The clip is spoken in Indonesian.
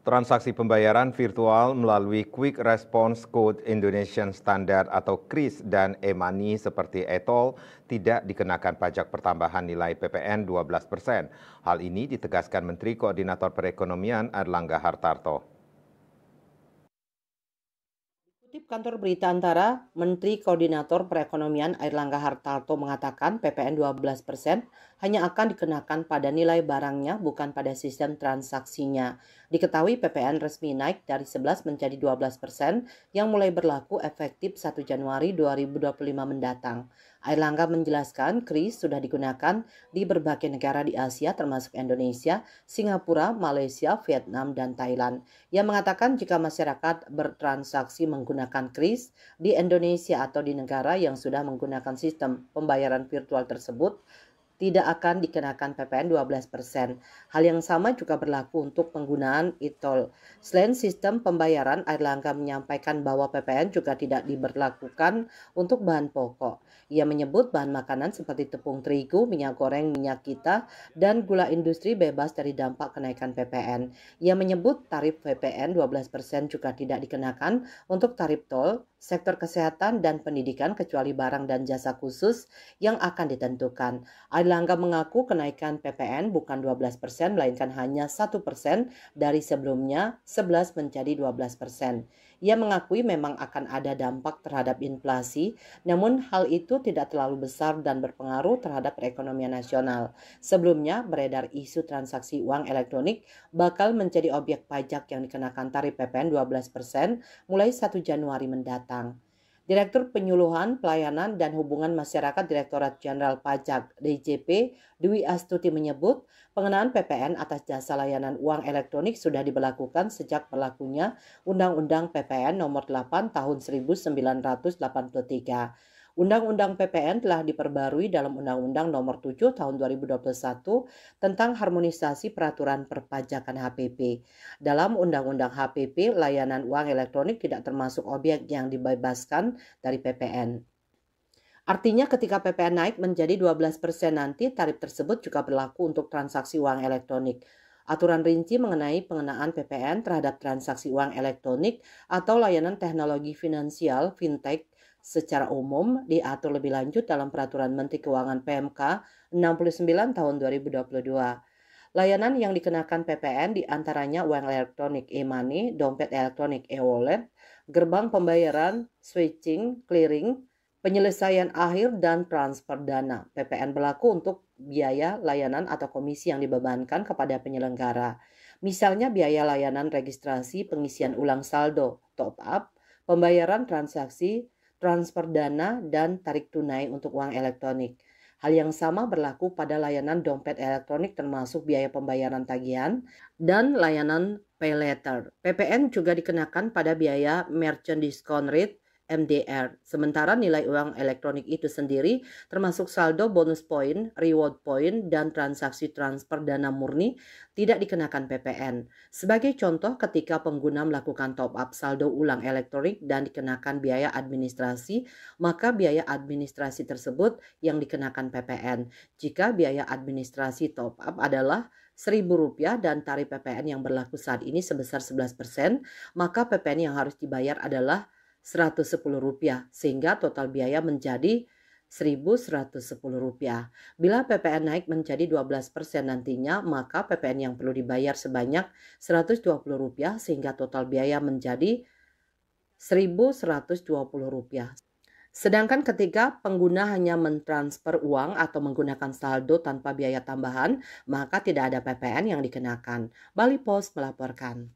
Transaksi pembayaran virtual melalui Quick Response Code Indonesian Standard atau KRIS dan e-money seperti e-tol tidak dikenakan pajak pertambahan nilai PPN 12%. Hal ini ditegaskan Menteri Koordinator Perekonomian Airlangga Hartarto. Kutip Kantor Berita Antara, Menteri Koordinator Perekonomian Airlangga Hartarto mengatakan PPN 12% hanya akan dikenakan pada nilai barangnya, bukan pada sistem transaksinya. Diketahui PPN resmi naik dari 11 menjadi 12% yang mulai berlaku efektif 1 Januari 2025 mendatang. Airlangga menjelaskan KRIS sudah digunakan di berbagai negara di Asia termasuk Indonesia, Singapura, Malaysia, Vietnam, dan Thailand. Ia mengatakan jika masyarakat bertransaksi menggunakan KRIS di Indonesia atau di negara yang sudah menggunakan sistem pembayaran virtual tersebut, tidak akan dikenakan PPN 12%. Hal yang sama juga berlaku untuk penggunaan e-tol. Selain sistem pembayaran, Airlangga menyampaikan bahwa PPN juga tidak diberlakukan untuk bahan pokok. Ia menyebut bahan makanan seperti tepung terigu, minyak goreng, minyak kita, dan gula industri bebas dari dampak kenaikan PPN. Ia menyebut tarif PPN 12% juga tidak dikenakan untuk tarif tol, sektor kesehatan, dan pendidikan kecuali barang dan jasa khusus yang akan ditentukan. Airlangga mengaku kenaikan PPN bukan 12%, melainkan hanya 1% dari sebelumnya 11 menjadi 12%. Ia mengakui memang akan ada dampak terhadap inflasi, namun hal itu tidak terlalu besar dan berpengaruh terhadap perekonomian nasional. Sebelumnya beredar isu transaksi uang elektronik bakal menjadi objek pajak yang dikenakan tarif PPN 12% mulai 1 Januari mendatang. Direktur Penyuluhan, Pelayanan, dan Hubungan Masyarakat Direktorat Jenderal Pajak (DJP) Dwi Astuti menyebut pengenaan PPN atas jasa layanan uang elektronik sudah diberlakukan sejak berlakunya Undang-Undang PPN Nomor 8 Tahun 1983. Undang-Undang PPN telah diperbarui dalam Undang-Undang Nomor 7 Tahun 2021 tentang harmonisasi peraturan perpajakan HPP. Dalam Undang-Undang HPP, layanan uang elektronik tidak termasuk objek yang dibebaskan dari PPN. Artinya ketika PPN naik menjadi 12% nanti, tarif tersebut juga berlaku untuk transaksi uang elektronik. Aturan rinci mengenai pengenaan PPN terhadap transaksi uang elektronik atau layanan teknologi finansial (fintech) secara umum diatur lebih lanjut dalam Peraturan Menteri Keuangan PMK 69 tahun 2022. Layanan yang dikenakan PPN diantaranya uang elektronik e-money, dompet elektronik e-wallet, gerbang pembayaran, switching, clearing, penyelesaian akhir, dan transfer dana. PPN berlaku untuk biaya layanan atau komisi yang dibebankan kepada penyelenggara. Misalnya biaya layanan registrasi, pengisian ulang saldo, top up, pembayaran transaksi, transfer dana, dan tarik tunai untuk uang elektronik. Hal yang sama berlaku pada layanan dompet elektronik termasuk biaya pembayaran tagihan dan layanan pay later. PPN juga dikenakan pada biaya merchant discount rate (MDR). Sementara nilai uang elektronik itu sendiri termasuk saldo bonus poin, reward point, dan transaksi transfer dana murni tidak dikenakan PPN. Sebagai contoh, ketika pengguna melakukan top up saldo ulang elektronik dan dikenakan biaya administrasi, maka biaya administrasi tersebut yang dikenakan PPN. Jika biaya administrasi top up adalah Rp1.000 dan tarif PPN yang berlaku saat ini sebesar 11%, maka PPN yang harus dibayar adalah Rp110, sehingga total biaya menjadi Rp1.110. Bila PPN naik menjadi 12% nantinya, maka PPN yang perlu dibayar sebanyak Rp120, sehingga total biaya menjadi Rp1.120. Sedangkan ketika pengguna hanya mentransfer uang atau menggunakan saldo tanpa biaya tambahan, maka tidak ada PPN yang dikenakan. Bali Post melaporkan.